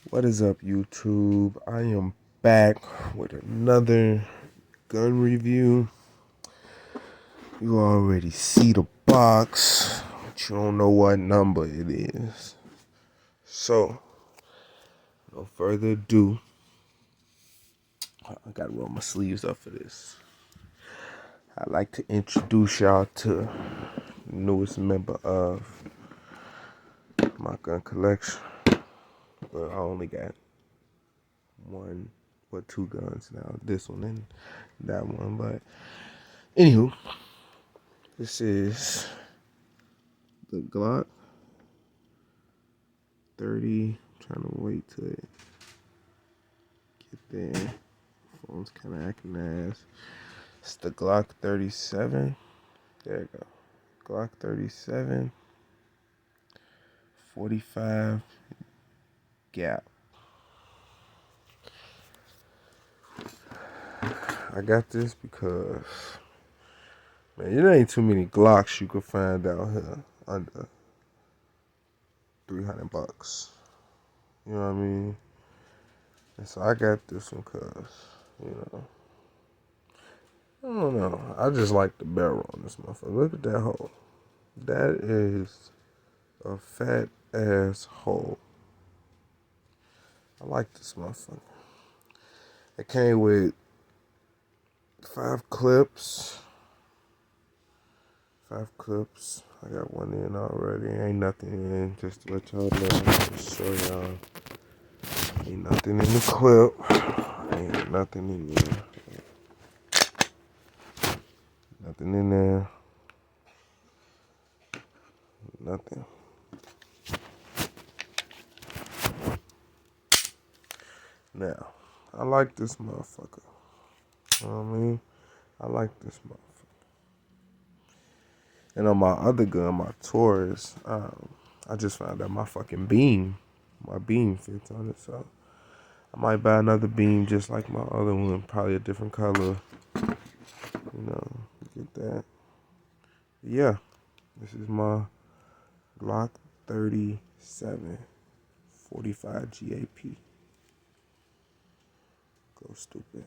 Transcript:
What is up, YouTube? I am back with another gun review. You already see the box, but you don't know what number it is. So, no further ado, I gotta roll my sleeves up for this. I'd like to introduce y'all to the newest member of my gun collection. But I only got one or two guns now. This one and that one. But anywho, this is the Glock 30. I'm trying to wait till it get there. Phone's kind of acting ass. It's the Glock 37. There you go. Glock 37. 45 gap. I got this because, man, it ain't too many Glocks you can find out here under $300. You know what I mean? And so I got this one because, I don't know. I just like the barrel on this motherfucker. Look at that hole. That is a fat ass hole. I like this motherfucker. It came with 5 clips. 5 clips. I got one in already. Ain't nothing in. Just to let y'all know. Just show y'all. Ain't nothing in the clip. Ain't nothing in there. Nothing in there. Nothing. Now, I like this motherfucker. You know what I mean? I like this motherfucker. And on my other gun, my Taurus, I just found out my beam fits on it. So I might buy another beam just like my other one, probably a different color. Get that. Yeah, this is my Glock 37 45 GAP. Go stupid.